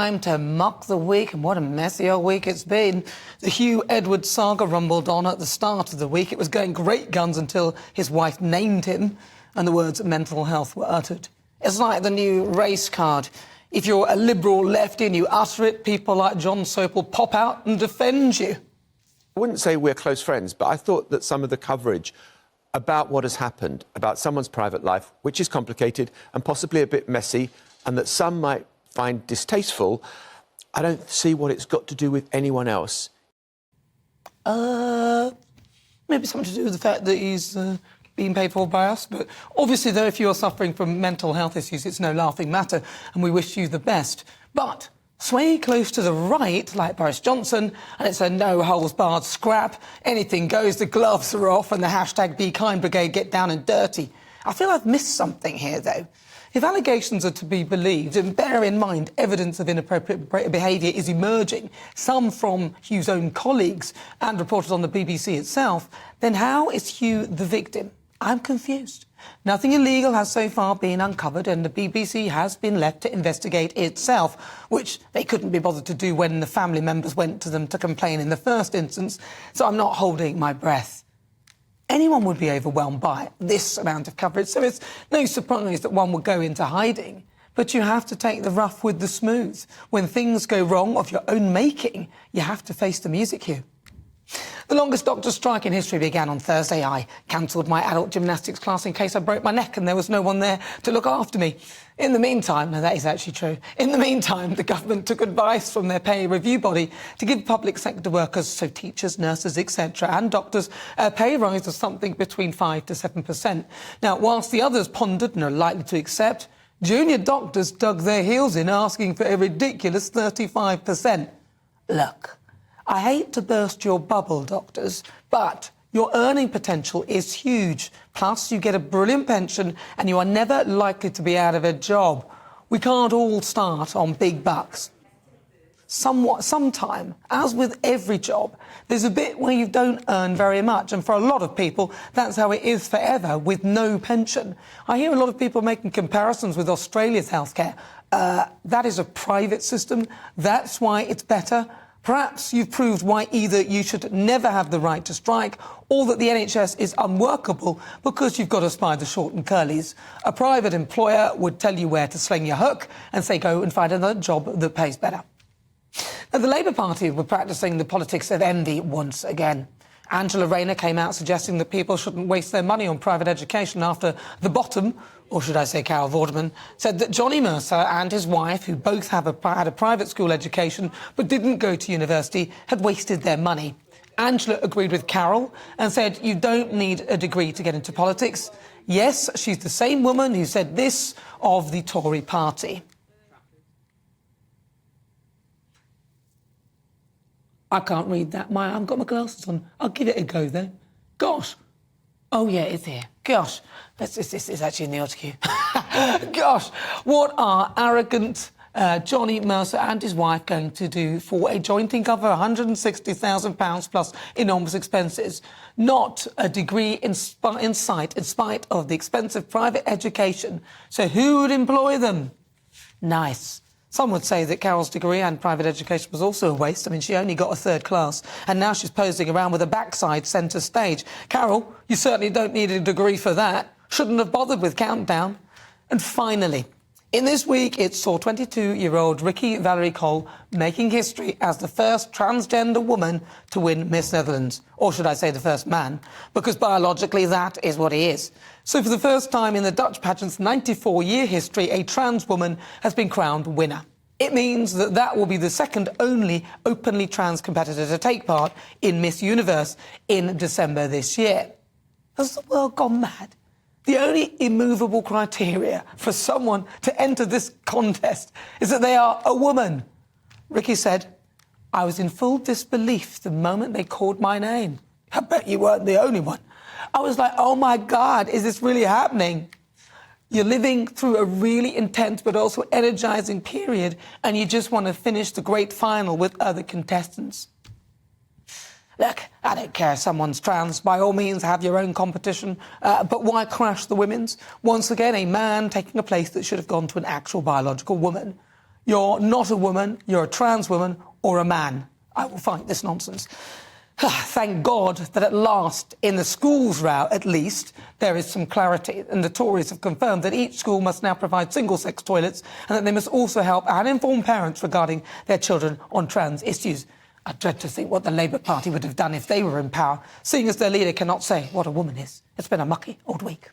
time to muck the week, and what a messy old week it's been. The Hugh Edwards saga rumbled on at the start of the week. It was going great guns until his wife named him and the words mental health were uttered. It's like the new race card. If you're a liberal lefty and you utter it, people like John Sopel pop out and defend you. I wouldn't say we're close friends, but I thought that some of the coverage about what has happened, about someone's private life, which is complicated and possibly a bit messy, and that some might find distasteful, I don't see what it's got to do with anyone else. Maybe something to do with the fact that he's being paid for by us. But obviously, though, if you're suffering from mental health issues, it's no laughing matter, and we wish you the best. But sway close to the right, like Boris Johnson, and it's a no-holds-barred scrap. Anything goes, the gloves are off, and the hashtag Be Kind Brigade get down and dirty. I feel I've missed something here, though. If allegations are to be believed, and bear in mind evidence of inappropriate behaviour is emerging, some from Hugh's own colleagues and reported on the BBC itself, then how is Hugh the victim? I'm confused. Nothing illegal has so far been uncovered, and the BBC has been left to investigate itself, which they couldn't be bothered to do when the family members went to them to complain in the first instance, so I'm not holding my breath. Anyone would be overwhelmed by this amount of coverage, so it's no surprise that one would go into hiding. But you have to take the rough with the smooth. When things go wrong of your own making, you have to face the music cue. The longest doctor strike in history began on Thursday. I cancelled my adult gymnastics class in case I broke my neck and there was no one there to look after me. In the meantime, now that is actually true, in the meantime, the government took advice from their pay review body to give public sector workers, so teachers, nurses, etc., and doctors, a pay rise of something between 5 to 7%. Now, whilst the others pondered and are likely to accept, junior doctors dug their heels in, asking for a ridiculous 35%. Look, I hate to burst your bubble, doctors, but your earning potential is huge. Plus, you get a brilliant pension and you are never likely to be out of a job. We can't all start on big bucks. Sometime, as with every job, there's a bit where you don't earn very much, and for a lot of people, that's how it is forever, with no pension. I hear a lot of people making comparisons with Australia's healthcare. That is a private system. That's why it's better. Perhaps you've proved why either you should never have the right to strike or that the NHS is unworkable because you've got to spy the short and curlies. A private employer would tell you where to sling your hook and say go and find another job that pays better. Now, the Labour Party were practising the politics of envy once again. Angela Rayner came out suggesting that people shouldn't waste their money on private education after the bottom, or should I say Carol Vorderman, said that Johnny Mercer and his wife, who both had a private school education but didn't go to university, had wasted their money. Angela agreed with Carol and said you don't need a degree to get into politics. Yes, she's the same woman who said this of the Tory party. I can't read that. I haven't got my glasses on. I'll give it a go, though. Gosh. Oh, yeah, it's here. Gosh. This is actually in the article. Gosh. What are arrogant Johnny Mercer and his wife going to do for a joint income of £160,000 plus enormous expenses? Not a degree in sight, in spite of the expensive private education. So who would employ them? Nice. Some would say that Carol's degree and private education was also a waste. I mean, she only got a third class, and now she's posing around with a backside centre stage. Carol, you certainly don't need a degree for that. Shouldn't have bothered with Countdown. And finally, in this week, it saw 22-year-old Ricky Valerie Cole making history as the first transgender woman to win Miss Netherlands. Or should I say the first man, because biologically that is what he is. So for the first time in the Dutch pageant's 94-year history, a trans woman has been crowned winner. It means that that will be the second only openly trans competitor to take part in Miss Universe in December this year. Has the world gone mad? The only immovable criteria for someone to enter this contest is that they are a woman. Ricky said, I was in full disbelief the moment they called my name. I bet you weren't the only one. I was like, oh my God, is this really happening? You're living through a really intense but also energising period and you just want to finish the great final with other contestants. Look, I don't care if someone's trans. By all means, have your own competition. But why crash the women's? Once again, a man taking a place that should have gone to an actual biological woman. You're not a woman, you're a trans woman or a man. I will fight this nonsense. Thank God that at last, in the schools row at least, there is some clarity. And the Tories have confirmed that each school must now provide single-sex toilets and that they must also help and inform parents regarding their children on trans issues. I dread to think what the Labour Party would have done if they were in power, seeing as their leader cannot say what a woman is. It's been a mucky old week.